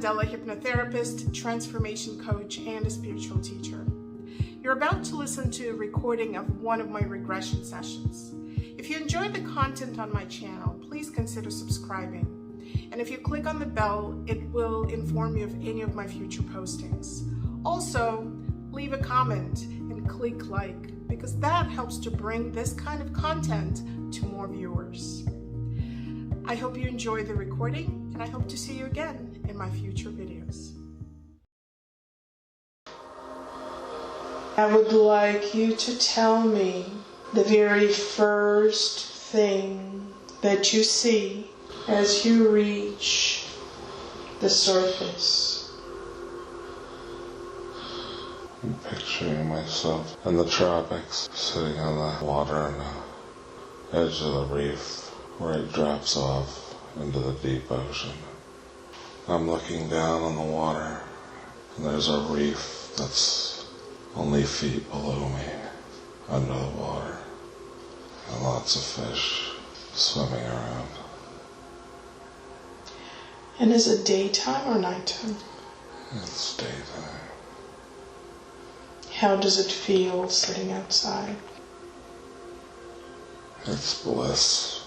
Candela, hypnotherapist, transformation coach, and a spiritual teacher. You're about to listen to a recording of one of my regression sessions. If you enjoy the content on my channel, please consider subscribing. And if you click on the bell, it will inform you of any of my future postings. Also, leave a comment and click like, because that helps to bring this kind of content to more viewers. I hope you enjoy the recording, and I hope to see you again in my future videos. I would like you to tell me the very first thing that you see as you reach the surface. I'm picturing myself in the tropics, sitting on the water on the edge of the reef where it drops off into the deep ocean. I'm looking down on the water, and there's a reef that's only feet below me, under the water, and lots of fish swimming around. And is it daytime or nighttime? It's daytime. How does it feel sitting outside? It's bliss.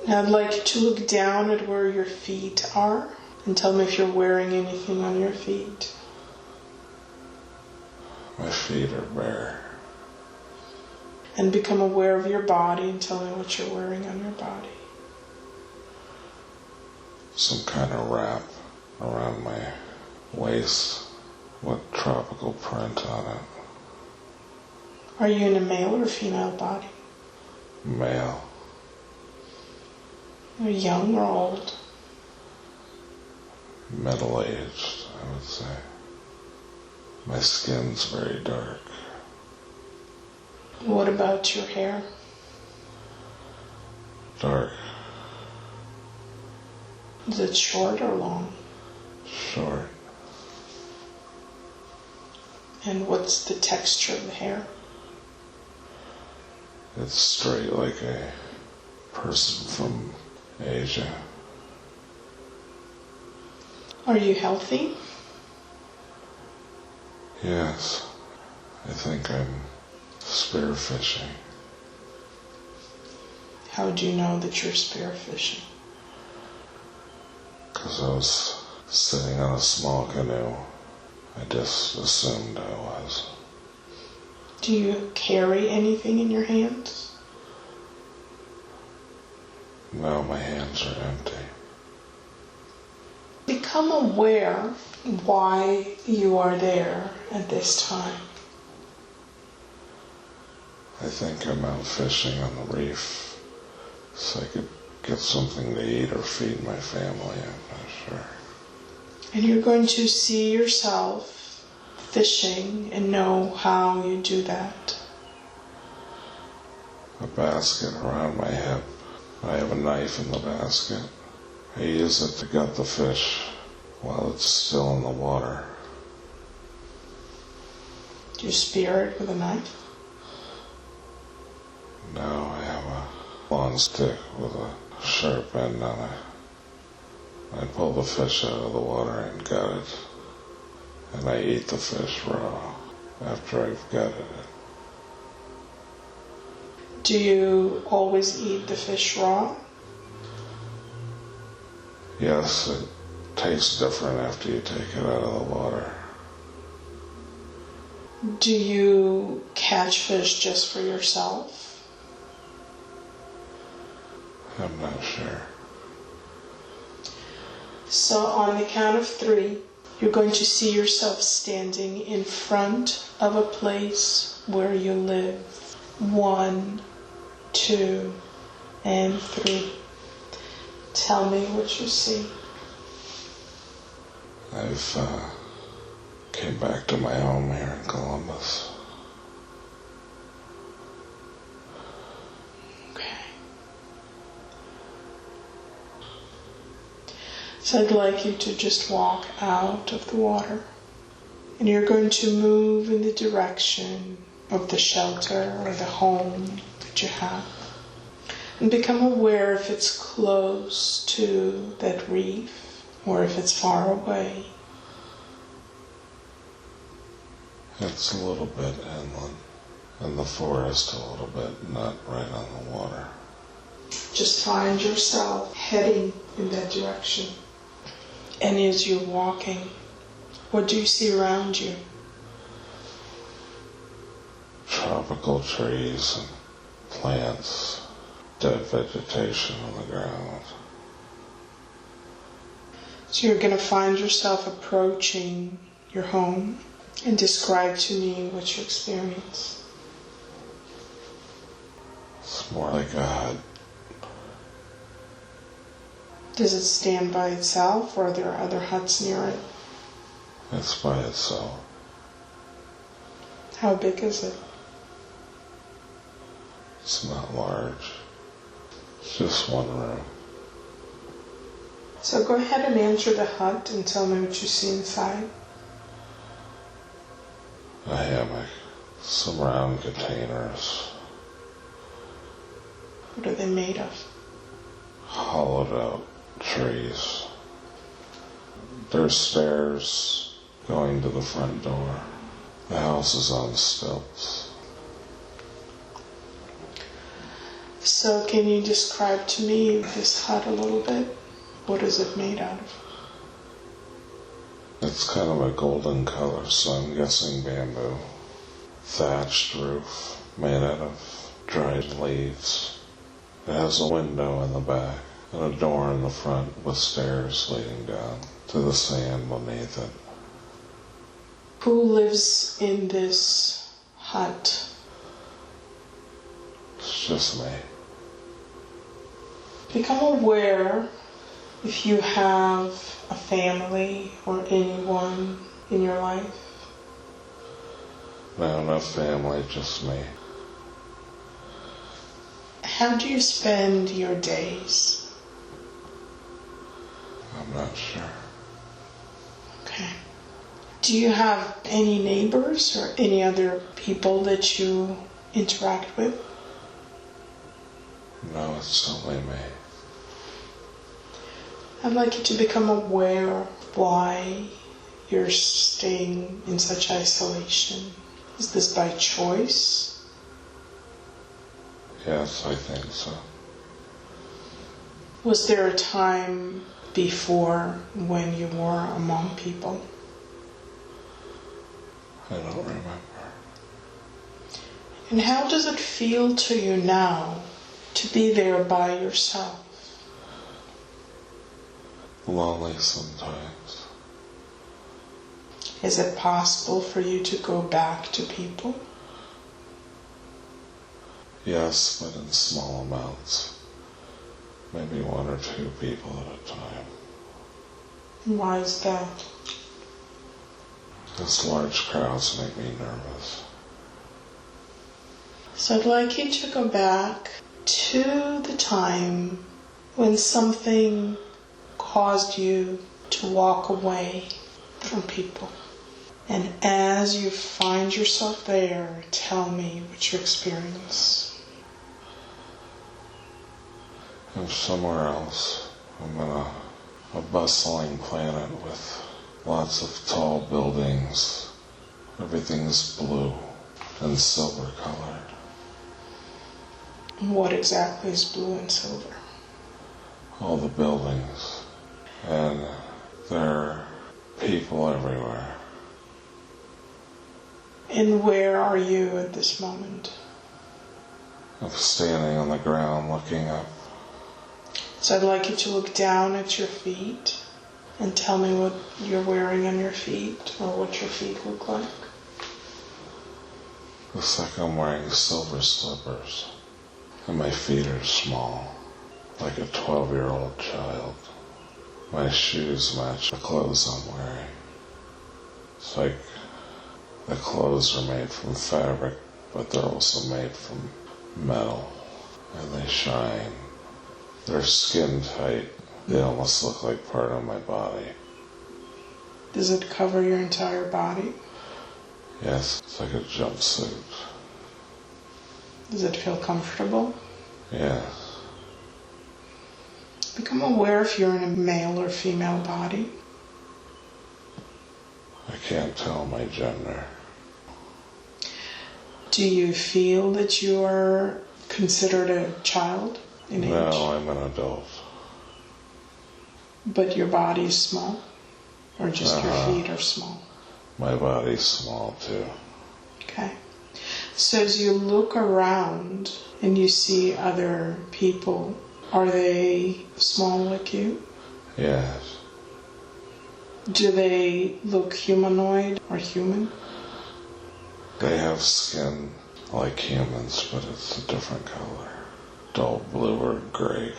Now I'd like you to look down at where your feet are and tell me if you're wearing anything on your feet. My feet are bare. And become aware of your body and tell me what you're wearing on your body. Some kind of wrap around my waist with tropical print on it. Are you in a male or female body? Male. Are you young or old? Middle-aged, I would say. My skin's very dark. What about your hair? Dark. Is it short or long? Short. And what's the texture of the hair? It's straight like a person from Asia. Are you healthy? Yes. I think I'm spearfishing. How do you know that you're spearfishing? Because I was sitting on a small canoe. I just assumed I was. Do you carry anything in your hands? No, my hands are empty. Become aware why you are there at this time. I think I'm out fishing on the reef so I could get something to eat or feed my family, I'm not sure. And you're going to see yourself fishing and know how you do that. A basket around my hip. I have a knife in the basket. I use it to gut the fish while it's still in the water. Do you spear it with a knife? No, I have a long stick with a sharp end on it. I pull the fish out of the water and gut it. And I eat the fish raw after I've gutted it. Do you always eat the fish raw? Yes, it tastes different after you take it out of the water. Do you catch fish just for yourself? I'm not sure. So on the count of 3, you're going to see yourself standing in front of a place where you live. 1, 2, and 3. Tell me what you see. I've came back to my home here in Columbus. Okay. So I'd like you to just walk out of the water. And you're going to move in the direction of the shelter or the home that you have. And become aware if it's close to that reef. or if it's far away. It's a little bit inland, and the forest a little bit, not right on the water. Just find yourself heading in that direction. And as you're walking, what do you see around you? Tropical trees and plants, dead vegetation on the ground. So you're going to find yourself approaching your home, and describe to me what you experience. It's more like a hut. Does it stand by itself, or are there other huts near it? It's by itself. How big is it? It's not large. It's just one room. So go ahead and enter the hut and tell me what you see inside. A hammock, some round containers. What are they made of? Hollowed out trees. There's stairs going to the front door. The house is on stilts. So can you describe to me this hut a little bit? What is it made out of? It's kind of a golden color, so I'm guessing bamboo. Thatched roof made out of dried leaves. It has a window in the back and a door in the front with stairs leading down to the sand beneath it. Who lives in this hut? It's just me. Become aware if you have a family or anyone in your life. No, no family, just me. How do you spend your days? I'm not sure. Okay. Do you have any neighbors or any other people that you interact with? No, it's only me. I'd like you to become aware why you're staying in such isolation. Is this by choice? Yes, I think so. Was there a time before when you were among people? I don't remember. And how does it feel to you now to be there by yourself? Lonely sometimes. Is it possible for you to go back to people? Yes, but in small amounts. Maybe one or two people at a time. Why is that? Because large crowds make me nervous. So I'd like you to go back to the time when something caused you to walk away from people. And as you find yourself there, tell me what you experience. I'm somewhere else. I'm in a bustling planet with lots of tall buildings. Everything's blue and silver colored. What exactly is blue and silver? All the buildings. And there are people everywhere. And where are you at this moment? I'm standing on the ground looking up. So I'd like you to look down at your feet and tell me what you're wearing on your feet or what your feet look like. Looks like I'm wearing silver slippers. And my feet are small, like a 12-year-old child. My shoes match the clothes I'm wearing. It's like the clothes are made from fabric, but they're also made from metal. And they shine. They're skin tight. They almost look like part of my body. Does it cover your entire body? Yes, it's like a jumpsuit. Does it feel comfortable? Yes. Become aware if you're in a male or female body. I can't tell my gender. Do you feel that you are considered a child in age? No, I'm an adult. But your body is small? Or just your feet are small? My body's small too. Okay. So as you look around and you see other people, are they small like you? Yes. Do they look humanoid or human? They have skin like humans, but it's a different color. Dull blue or gray.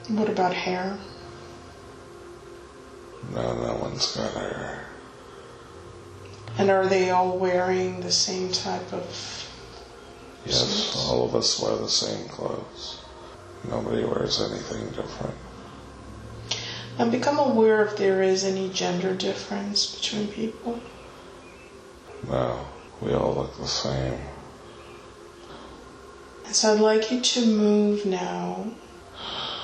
What about hair? No one's got hair. And are they all wearing the same type of Yes, suits? all of us wear the same clothes. Nobody wears anything different. And become aware if there is any gender difference between people. No, we all look the same. And so I'd like you to move now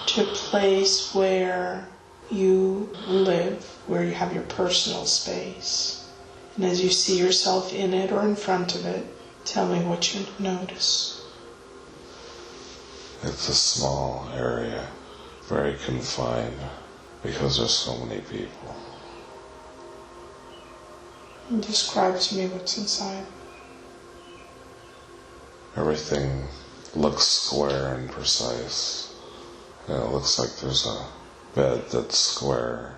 to a place where you live, where you have your personal space. And as you see yourself in it or in front of it, tell me what you notice. It's a small area, very confined, because there's so many people. And describe to me what's inside. Everything looks square and precise. And it looks like there's a bed that's square,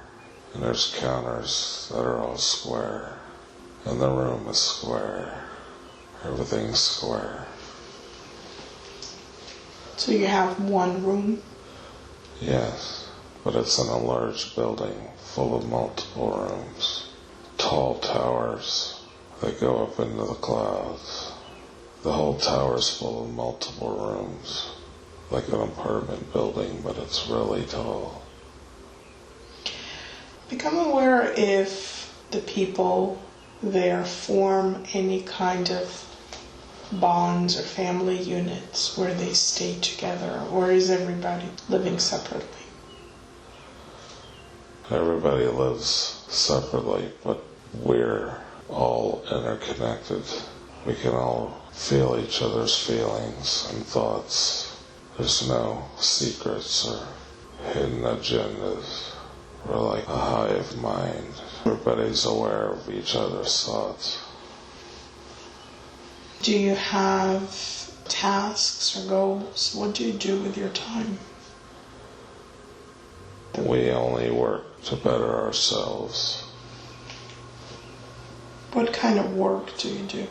and there's counters that are all square, and the room is square. Everything's square. So you have one room? Yes, but it's in a large building full of multiple rooms. Tall towers that go up into the clouds. The whole tower's full of multiple rooms, like an apartment building, but it's really tall. Become aware if the people there form any kind of bonds or family units where they stay together, or is everybody living separately? Everybody lives separately, but we're all interconnected. We can all feel each other's feelings and thoughts. There's no secrets or hidden agendas. We're like a hive mind. Everybody's aware of each other's thoughts. Do you have tasks or goals? What do you do with your time? We only work to better ourselves. What kind of work do you do?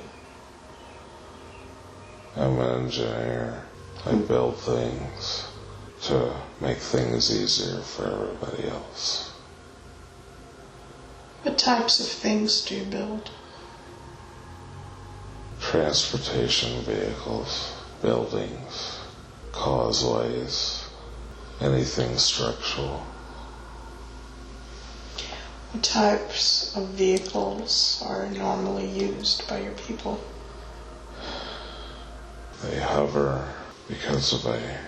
I'm an engineer. I build things to make things easier for everybody else. What types of things do you build? Transportation vehicles, buildings, causeways, anything structural. What types of vehicles are normally used by your people? They hover because of a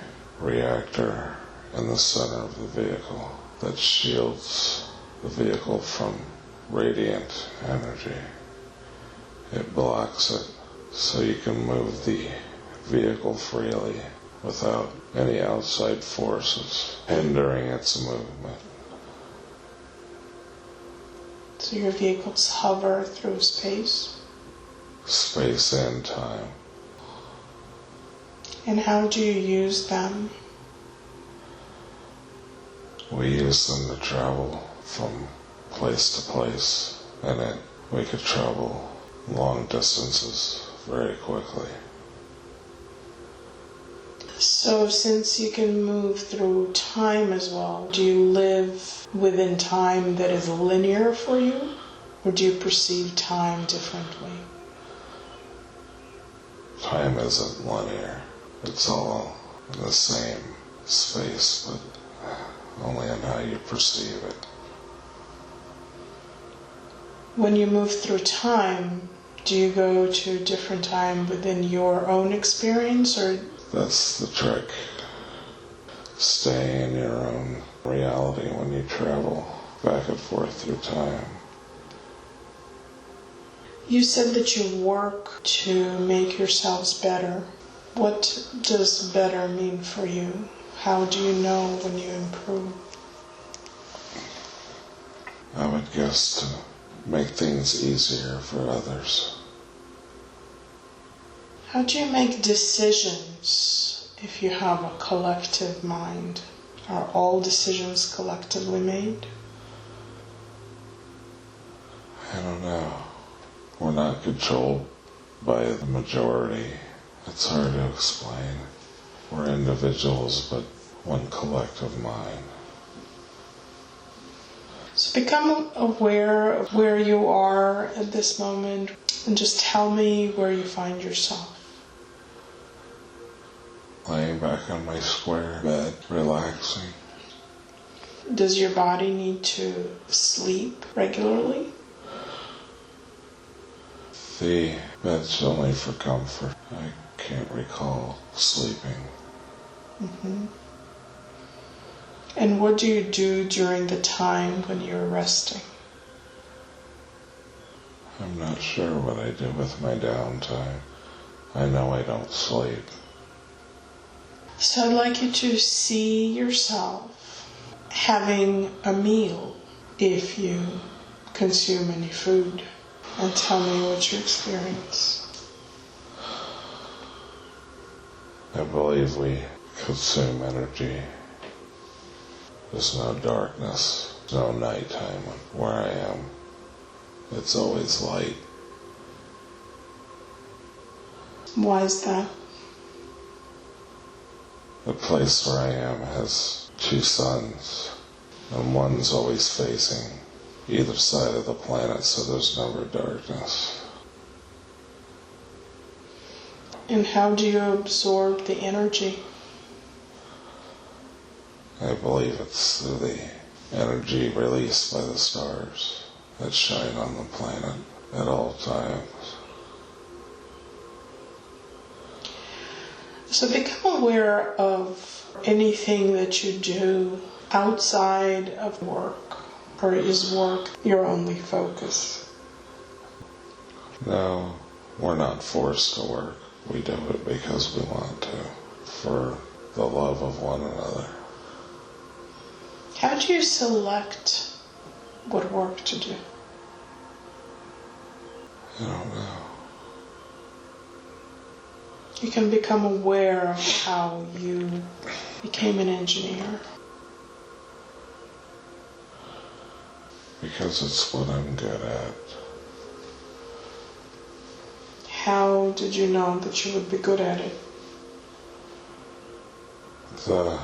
reactor in the center of the vehicle that shields the vehicle from radiant energy. It blocks it so you can move the vehicle freely without any outside forces hindering its movement. So your vehicles hover through space? Space and time. And how do you use them? We use them to travel from place to place, and we could travel long distances very quickly. So since you can move through time as well, do you live within time that is linear for you? Or do you perceive time differently? Time isn't linear. It's all in the same space, but only in how you perceive it. When you move through time, do you go to a different time within your own experience, or? That's the trick. stay in your own reality when you travel back and forth through time. You said that you work to make yourselves better. What does better mean for you? How do you know when you improve? I would guess to make things easier for others. How do you make decisions if you have a collective mind? Are all decisions collectively made? I don't know. We're not controlled by the majority. It's hard to explain. We're individuals, but one collective mind. So become aware of where you are at this moment and just tell me where you find yourself. Laying back on my square bed, relaxing. Does your body need to sleep regularly? The bed's only for comfort. I can't recall sleeping. Mm-hmm. And what do you do during the time when you're resting? I'm not sure what I do with my downtime. I know I don't sleep. So I'd like you to see yourself having a meal if you consume any food, and tell me what you experience. I believe we consume energy. There's no darkness, no nighttime where I am. It's always light. Why is that? The place where I am has two suns, and one's always facing either side of the planet, so there's never darkness. And how do you absorb the energy? I believe it's through the energy released by the stars that shine on the planet at all times. So become aware of anything that you do outside of work, or is work your only focus? No, we're not forced to work. We do it because we want to, for the love of one another. How do you select what work to do? I don't know. You can become aware of how you became an engineer. Because it's what I'm good at. How did you know that you would be good at it? The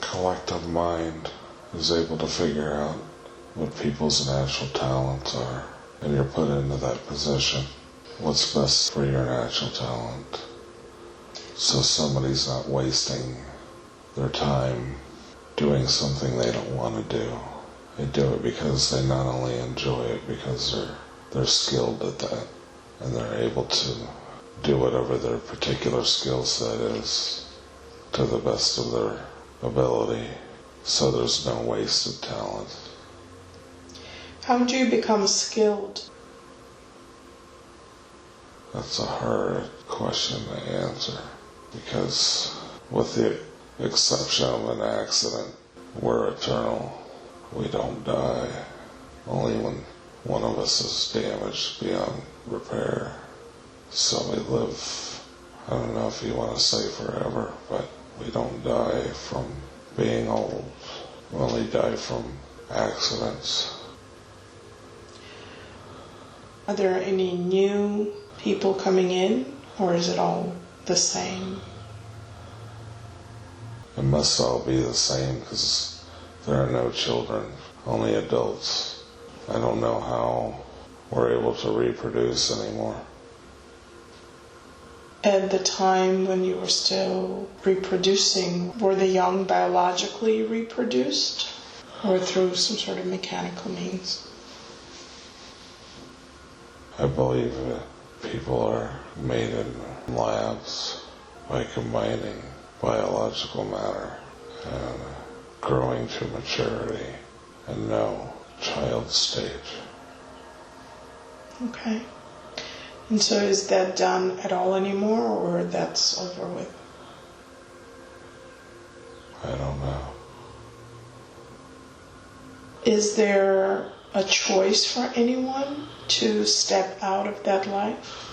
collective mind is able to figure out what people's natural talents are, and you're put into that position. What's best for your natural talent? So somebody's not wasting their time doing something they don't want to do. They do it because they not only enjoy it, because they're skilled at that, and they're able to do whatever their particular skill set is to the best of their ability. So there's no wasted talent. How do you become skilled? That's a hard question to answer, because with the exception of an accident, we're eternal. We don't die. Only when one of us is damaged beyond repair. So we live, I don't know if you want to say forever, but we don't die from being old. We only die from accidents. Are there any new people coming in, or is it all the same? It must all be the same, because there are no children, only adults. I don't know how we're able to reproduce anymore. At the time when you were still reproducing, were the young biologically reproduced, or through some sort of mechanical means? I believe that people are made in labs by combining biological matter and growing to maturity and no child stage. Okay. And so is that done at all anymore, or that's over with? I don't know. Is there a choice for anyone to step out of that life?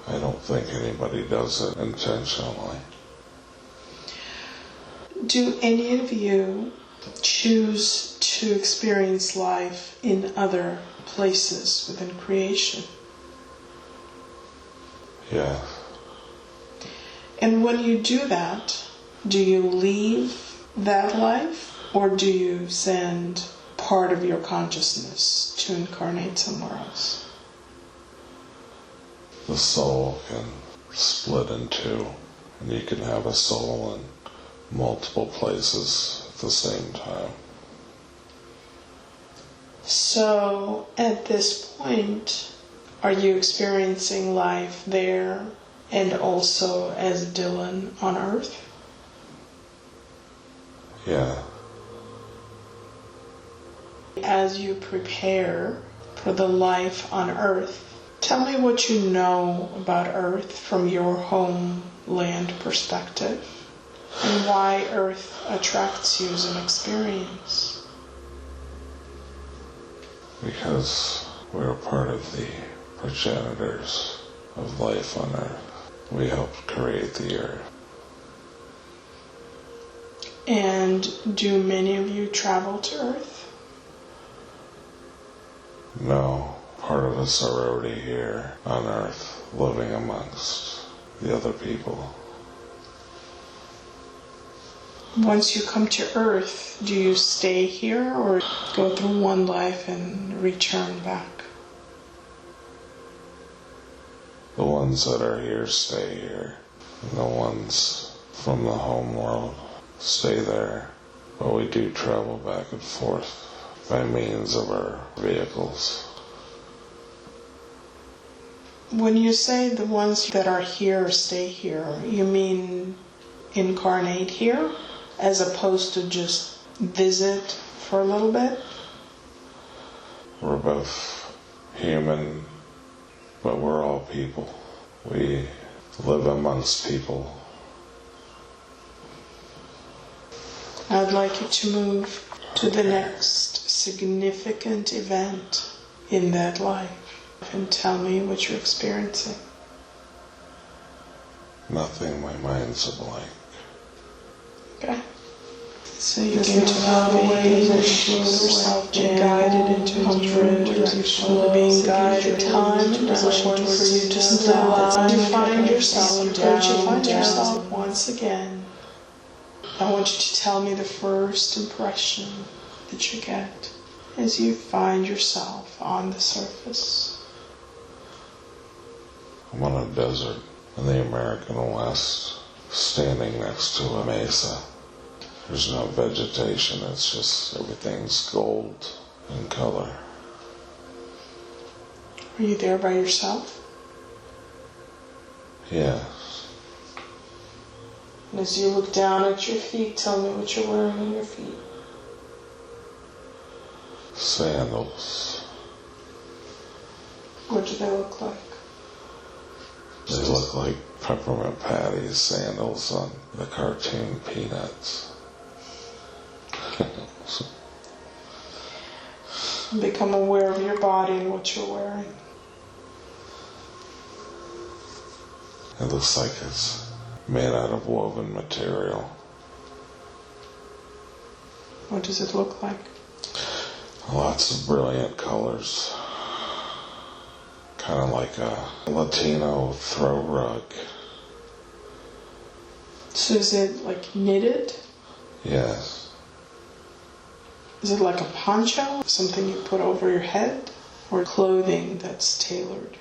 I don't think anybody does it intentionally. Do any of you choose to experience life in other places within creation? Yeah. And when you do that, do you leave that life, or do you send part of your consciousness to incarnate somewhere else? The soul can split in two, and you can have a soul in multiple places at the same time. So, at this point, are you experiencing life there and also as Dylan on Earth? Yeah. As you prepare for the life on Earth, tell me what you know about Earth from your homeland perspective, and why Earth attracts you as an experience. Because we're part of the progenitors of life on Earth. We helped create the Earth. And do many of you travel to Earth? No, part of us are already here on Earth, living amongst the other people. Once you come to Earth, do you stay here or go through one life and return back? The ones that are here stay here, and the ones from the home world stay there. But we do travel back and forth by means of our vehicles. When you say the ones that are here stay here, you mean incarnate here, as opposed to just visit for a little bit? We're both human, but we're all people. We live amongst people. I'd like you to move to the next significant event in that life and tell me what you're experiencing. Nothing, my mind's a blank. Okay. So you begin to elevate and feel yourself being guided into a different direction, being guided time and position for you to stop. You find yourself down once again. I want you to tell me the first impression that you get as you find yourself on the surface. I'm on a desert in the American West, standing next to a mesa. There's no vegetation, it's just everything's gold in color. Are you there by yourself? Yeah. And as you look down at your feet, tell me what you're wearing on your feet. Sandals. What do they look like? They look like Peppermint Patty's sandals on the cartoon Peanuts. Become aware of your body and what you're wearing. It looks like it's made out of woven material. What does it look like? Lots of brilliant colors. Kind of like a Latino throw rug. So is it like knitted? Yes. Is it like a poncho? Something you put over your head? Or clothing that's tailored?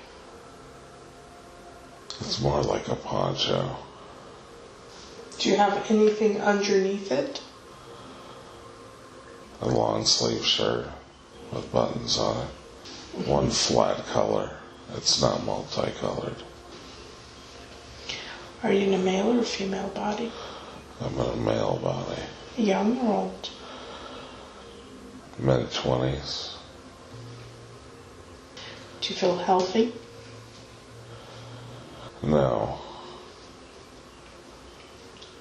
It's more like a poncho. Do you have anything underneath it? A long sleeve shirt with buttons on it. One flat color. It's not multicolored. Are you in a male or a female body? I'm in a male body. Young or old? Mid-20s. Do you feel healthy? No.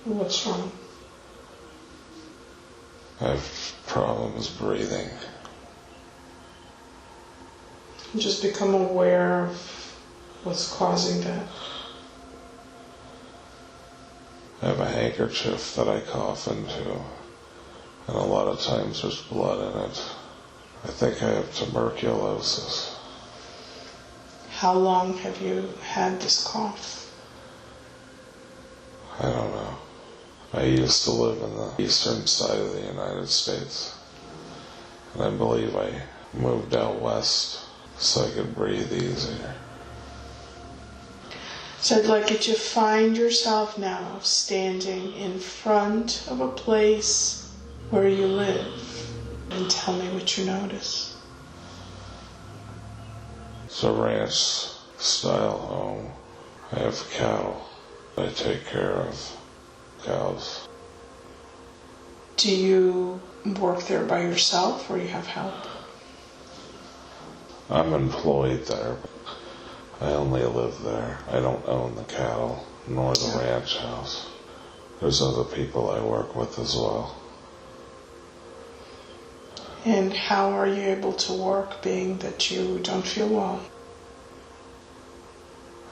What's wrong? I have problems breathing. Just become aware of what's causing that. I have a handkerchief that I cough into, and a lot of times there's blood in it. I think I have tuberculosis. How long have you had this cough? I don't know. I used to live in the eastern side of the United States, and I believe I moved out west so I could breathe easier. So I'd like you to find yourself now standing in front of a place where you live and tell me what you notice. It's a ranch-style home. I have cattle. I take care of cows. Do you work there by yourself or you have help? I'm employed there, but I only live there. I don't own the cattle, nor the ranch house. There's other people I work with as well. And how are you able to work being that you don't feel well?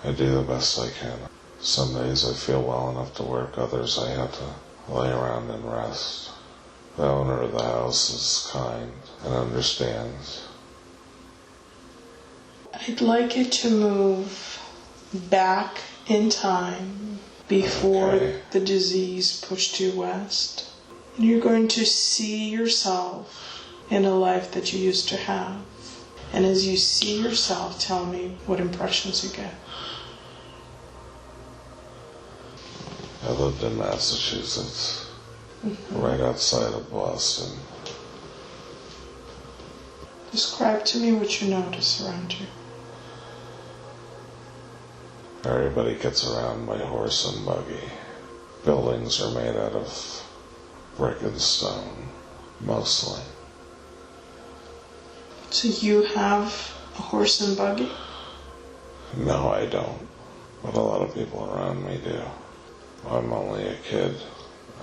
I do the best I can. Some days I feel well enough to work, others I have to lay around and rest. The owner of the house is kind and understands. I'd like you to move back in time before the disease pushed you west. And you're going to see yourself in a life that you used to have. And as you see yourself, tell me what impressions you get. I lived in Massachusetts, right outside of Boston. Describe to me what you notice around you. Everybody gets around by horse and buggy. Buildings are made out of brick and stone, mostly. So you have a horse and buggy? No, I don't. But a lot of people around me do. I'm only a kid.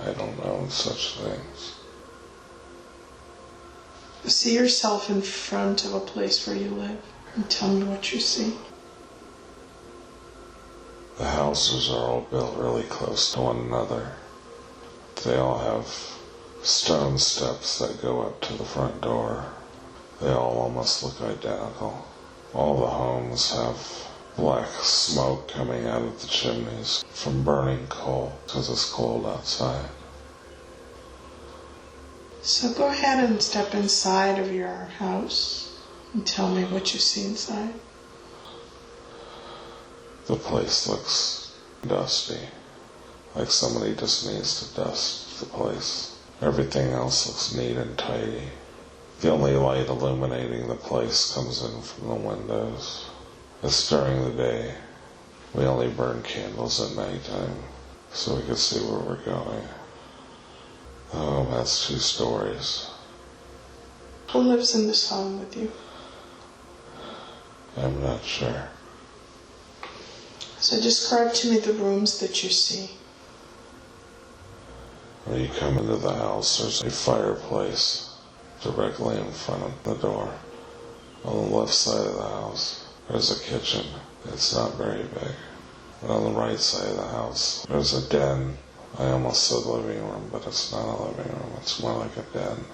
I don't know such things. See yourself in front of a place where you live and tell me what you see. The houses are all built really close to one another. They all have stone steps that go up to the front door. They all almost look identical. All the homes have black smoke coming out of the chimneys from burning coal because it's cold outside. So go ahead and step inside of your house and tell me what you see inside. The place looks dusty, like somebody just needs to dust the place. Everything else looks neat and tidy. The only light illuminating the place comes in from the windows. It's during the day. We only burn candles at nighttime so we can see where we're going. The home has 2 stories. Who lives in this home with you? I'm not sure. So describe to me the rooms that you see. When you come into the house, there's a fireplace directly in front of the door. On the left side of the house, there's a kitchen. It's not very big. And on the right side of the house, there's a den. I almost said living room, but it's not a living room. It's more like a den.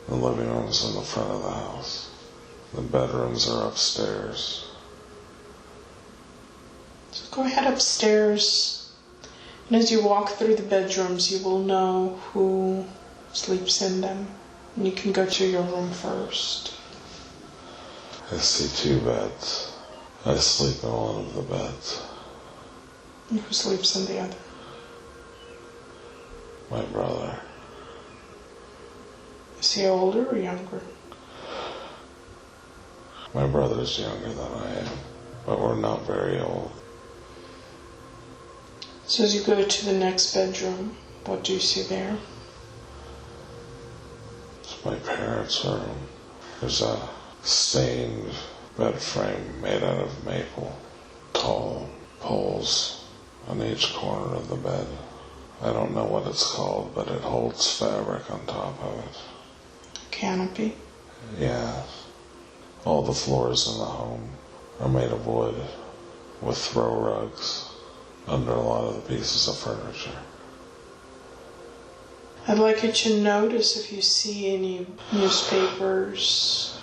The living room's in the front of the house. The bedrooms are upstairs. So go ahead upstairs. And as you walk through the bedrooms, you will know who sleeps in them. And you can go to your room first. I see 2 beds. I sleep in one of the beds. And who sleeps in the other? My brother. Is he older or younger? My brother's younger than I am, but we're not very old. So as you go to the next bedroom, What do you see there? It's my parents' room. There's a stained bed frame made out of maple. Tall poles on each corner of the bed. I don't know what it's called, but it holds fabric on top of it. Canopy? Yeah. All the floors in the home are made of wood with throw rugs under a lot of the pieces of furniture. I'd like you to notice if you see any newspapers.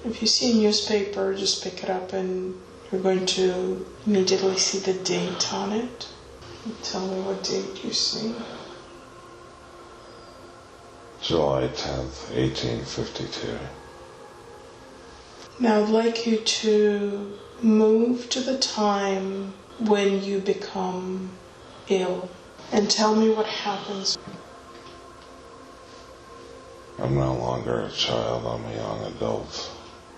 If you see a newspaper, just pick it up and you're going to immediately see the date on it. Tell me what date you see. July 10th, 1852. Now I'd like you to move to the time when you become ill and tell me what happens. I'm no longer a child, I'm a young adult,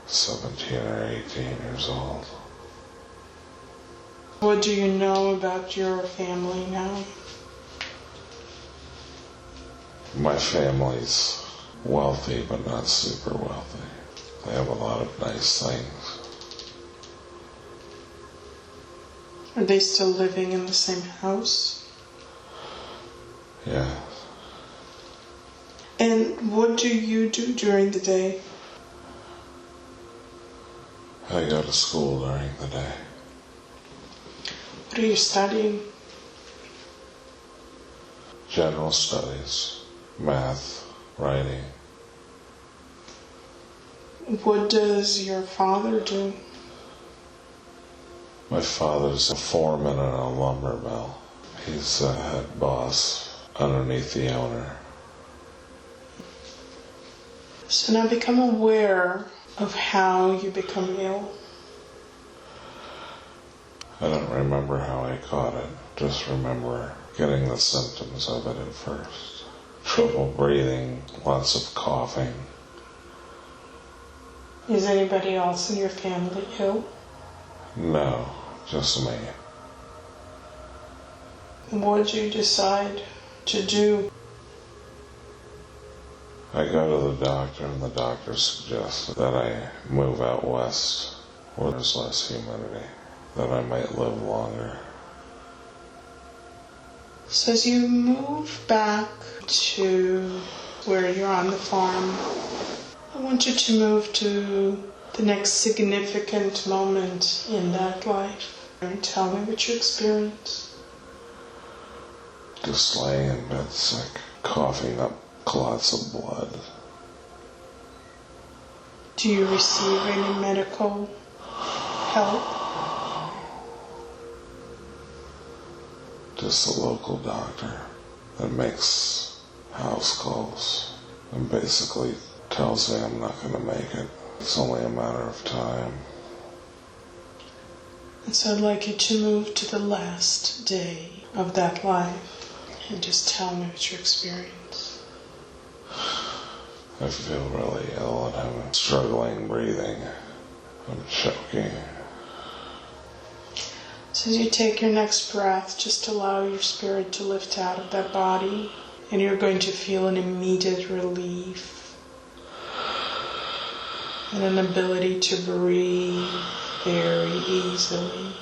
17 or 18 years old. What do you know about your family now? My family's wealthy, but not super wealthy. They have a lot of nice things. Are they still living in the same house? Yeah. And what do you do during the day? I go to school during the day. What are you studying? General studies, math, writing. What does your father do? My father's a foreman in a lumber mill. He's the head boss underneath the owner. So now become aware of how you become ill. I don't remember how I caught it, just remember getting the symptoms of it at first. Trouble breathing, lots of coughing. Is anybody else in your family ill? No, just me. What did you decide to do? I go to the doctor and the doctor suggests that I move out west where there's less humidity, that I might live longer. So as you move back to where you're on the farm, I want you to move to the next significant moment in that life. And tell me what you experience. Just laying in bed sick, coughing up clots of blood. Do you receive any medical help? Just a local doctor that makes house calls and basically tells me I'm not going to make it. It's only a matter of time. And so I'd like you to move to the last day of that life and just tell me what you experience. I feel really ill and I'm struggling breathing. I'm choking. So as you take your next breath, just allow your spirit to lift out of that body, and you're going to feel an immediate relief and an ability to breathe very easily.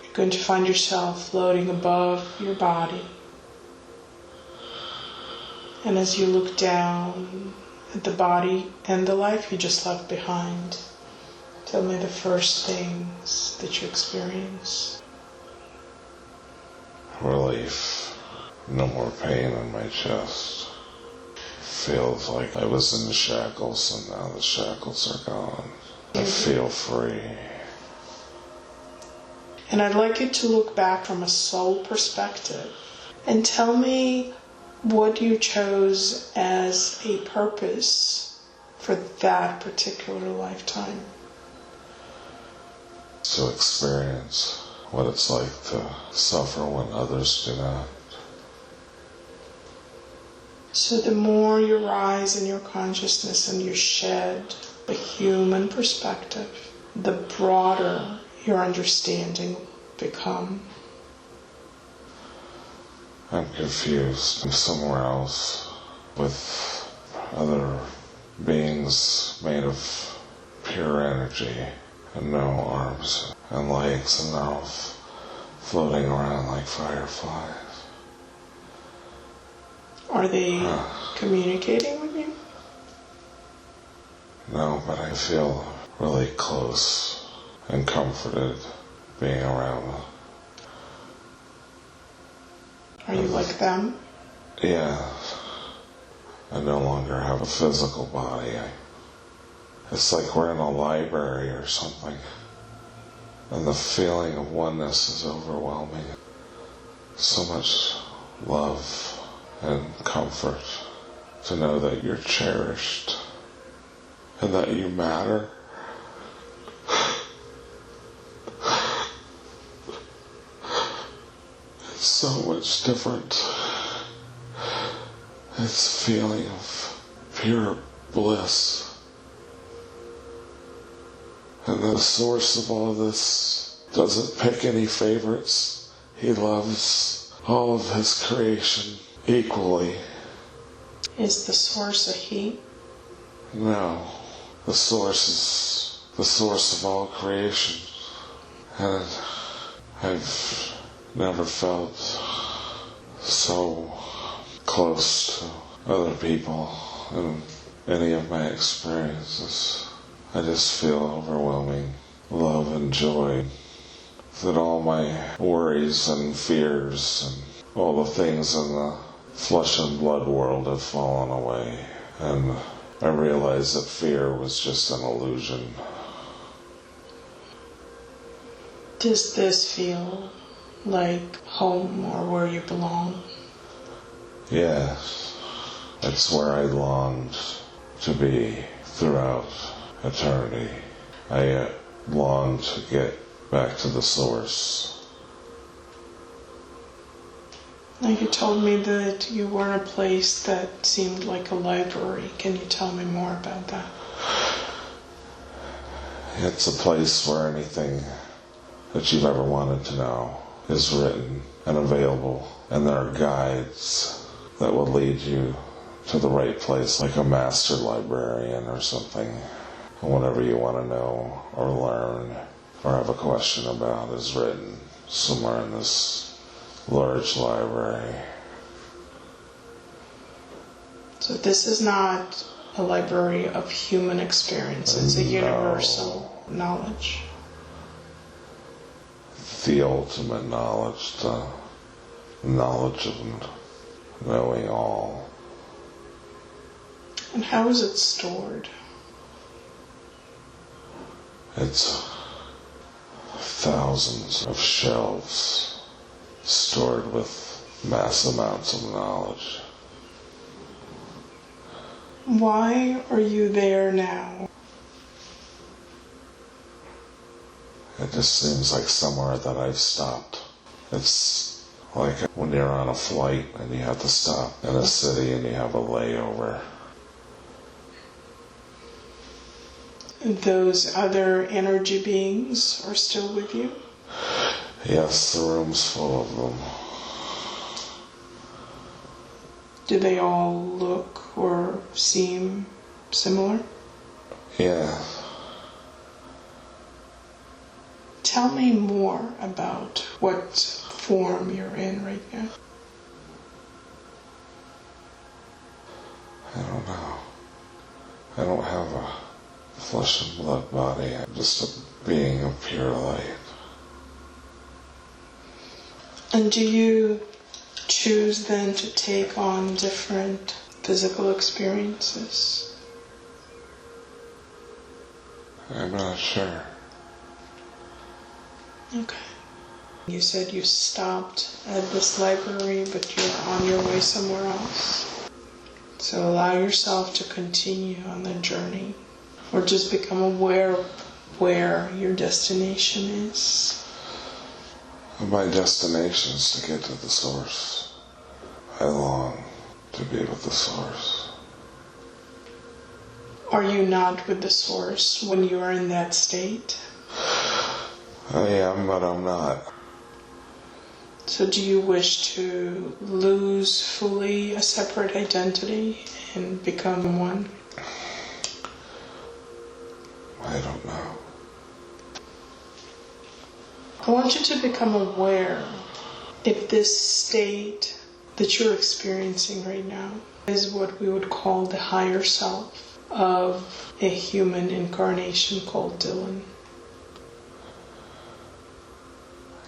You're going to find yourself floating above your body. And as you look down at the body and the life you just left behind, tell me the first things that you experience. Relief. No more pain in my chest. Feels like I was in the shackles and now the shackles are gone. I feel free. And I'd like you to look back from a soul perspective and tell me what you chose as a purpose for that particular lifetime. To experience what it's like to suffer when others do not. So the more you rise in your consciousness and you shed a human perspective, the broader your understanding become. I'm confused. I'm somewhere else with other beings made of pure energy and no arms and legs, and they're all floating around like fireflies. Are they communicating with you? No, but I feel really close and comforted being around them. Are you like them? Yeah. I no longer have a physical body. It's like we're in a library or something. And the feeling of oneness is overwhelming. So much love and comfort to know that you're cherished and that you matter. It's so much different. It's a feeling of pure bliss. And the source of all this doesn't pick any favorites. He loves all of his creation equally. Is the source a he? No. The source is the source of all creation. And I've never felt so close to other people in any of my experiences. I just feel overwhelming love and joy, that all my worries and fears and all the things in the flesh and blood world have fallen away, and I realized that fear was just an illusion. Does this feel like home or where you belong? Yes, it's where I longed to be throughout eternity. I longed to get back to the source. Now you told me that you were in a place that seemed like a library. Can you tell me more about that? It's a place where anything that you've ever wanted to know is written and available, and there are guides that will lead you to the right place, like a master librarian or something. And whatever you want to know or learn or have a question about is written somewhere in this large library. So this is not a library of human experience. It's a universal knowledge. The ultimate knowledge, the knowledge of knowing all. And how is it stored? It's thousands of shelves stored with mass amounts of knowledge. Why are you there now? It just seems like somewhere that I've stopped. It's like when you're on a flight and you have to stop in a city and you have a layover. Those other energy beings are still with you? Yes, the room's full of them. Do they all look or seem similar? Yeah. Tell me more about what form you're in right now. I don't know. I don't have a flesh and blood body. I'm just a being of pure light. And do you choose then to take on different physical experiences? I'm not sure. Okay. You said you stopped at this library, but you're on your way somewhere else. So allow yourself to continue on the journey, or just become aware of where your destination is. My destination is to get to the source. I long to be with the source. Are you not with the source when you are in that state? I am, but I'm not. So So do you wish to lose fully a separate identity and become one? I don't know. I want you to become aware if this state that you're experiencing right now is what we would call the higher self of a human incarnation called Dylan.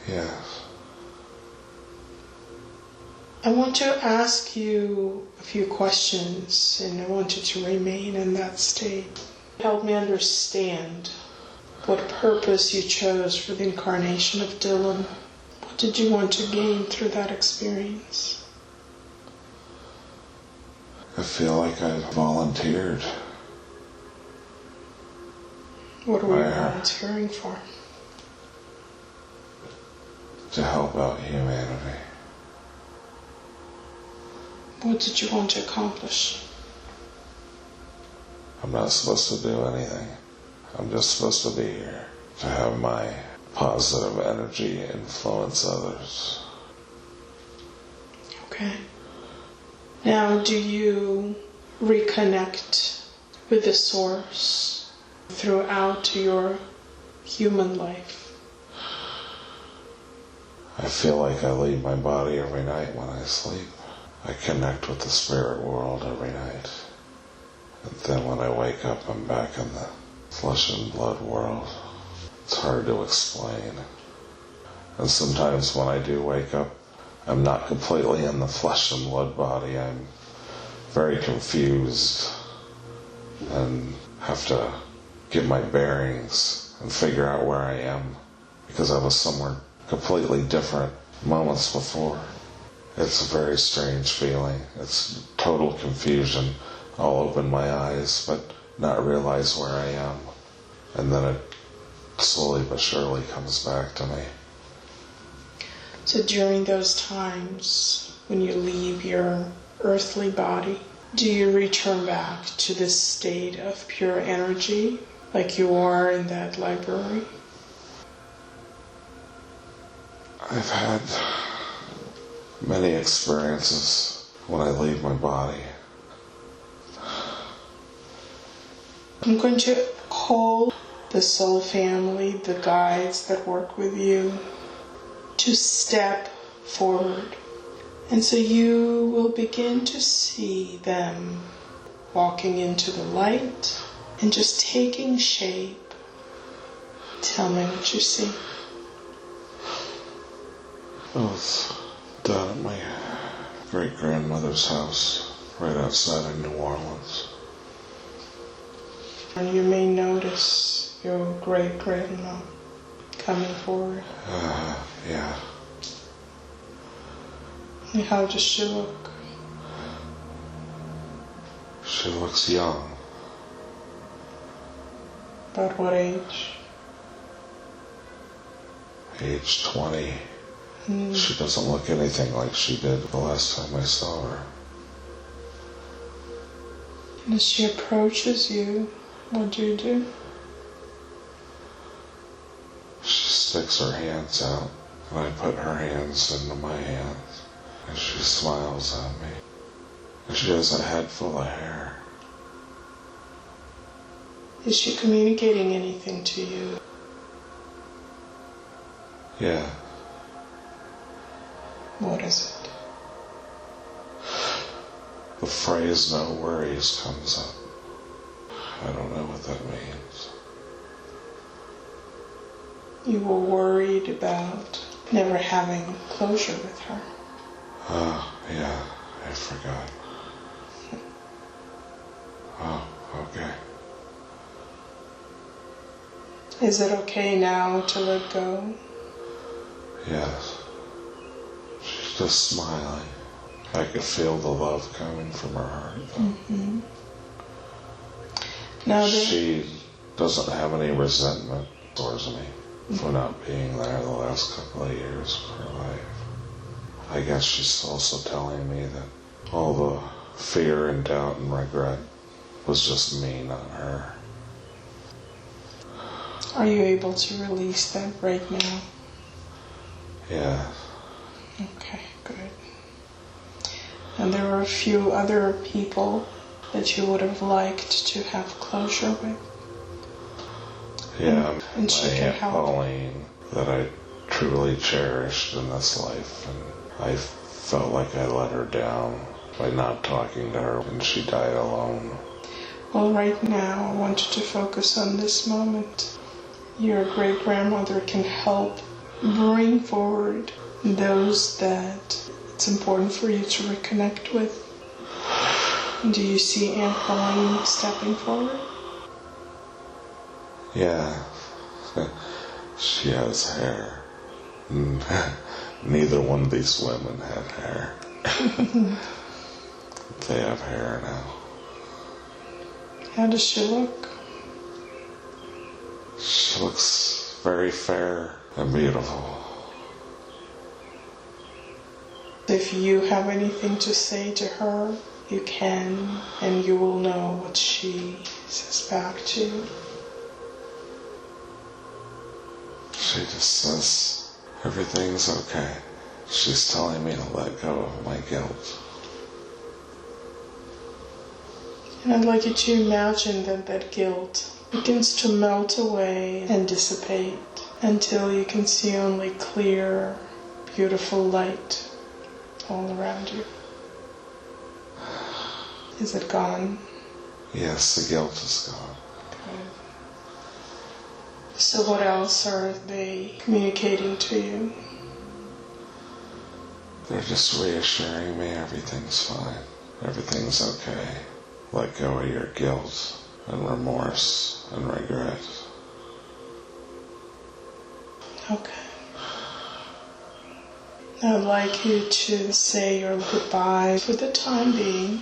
Yes. I want to ask you a few questions, and I want you to remain in that state. Help me understand what purpose you chose for the incarnation of Dylan. What did you want to gain through that experience? I feel like I volunteered. What were you volunteering for? To help out humanity. What did you want to accomplish? I'm not supposed to do anything. I'm just supposed to be here to have my positive energy influence others. Okay. Now, do you reconnect with the source throughout your human life? I feel like I leave my body every night when I sleep. I connect with the spirit world every night. And then when I wake up, I'm back in the flesh and blood world. It's hard to explain. And sometimes when I do wake up, I'm not completely in the flesh and blood body. I'm very confused and have to get my bearings and figure out where I am, because I was somewhere completely different moments before. It's a very strange feeling. It's total confusion. I'll open my eyes but not realize where I am. And then it slowly but surely comes back to me. So during those times when you leave your earthly body, do you return back to this state of pure energy like you are in that library? I've had many experiences when I leave my body. I'm going to call the soul family, the guides that work with you, to step forward. And so you will begin to see them walking into the light and just taking shape. Tell me what you see. I was down at my great-grandmother's house right outside of New Orleans. And you may notice your great-grandma coming forward. Yeah. And how does she look? She looks young. About what age? Age 20. She doesn't look anything like she did the last time I saw her. And as she approaches you, what do you do? She sticks her hands out, and I put her hands into my hands, and she smiles at me. And she has a head full of hair. Is she communicating anything to you? Yeah. What is it? The phrase "no worries" comes up. I don't know what that means. You were worried about never having closure with her. Yeah, I forgot. Oh, okay. Is it okay now to let go? Yes. She's just smiling. I could feel the love coming from her heart. Mm-hmm. Now she doesn't have any resentment towards me for not being there the last couple of years of her life. I guess she's also telling me that all the fear and doubt and regret was just me, not her. Are you able to release that right now? Yeah. Okay, good. And there are a few other people that you would have liked to have closure with. Yeah, and she my can Aunt help. Pauline that I truly cherished in this life, and I felt like I let her down by not talking to her when she died alone. Well, right now, I want you to focus on this moment. Your great-grandmother can help bring forward those that it's important for you to reconnect with. Do you see Aunt Pauline stepping forward? Yeah, she has hair. Neither one of these women had hair. They have hair now. How does she look? She looks very fair and beautiful. If you have anything to say to her, you can, and you will know what she says back to you. She just says, everything's okay. She's telling me to let go of my guilt. And I'd like you to imagine that guilt begins to melt away and dissipate until you can see only clear, beautiful light all around you. Is it gone? Yes, the guilt is gone. Good. So what else are they communicating to you? They're just reassuring me everything's fine. Everything's okay. Let go of your guilt and remorse and regret. Okay. I'd like you to say your goodbye for the time being,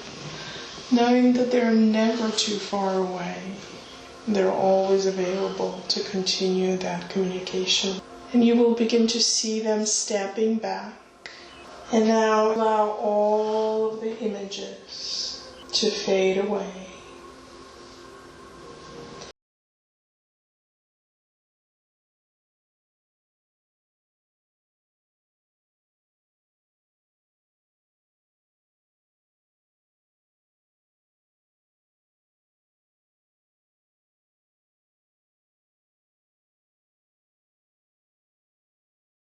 knowing that they're never too far away. They're always available to continue that communication. And you will begin to see them stepping back. And now allow all of the images to fade away.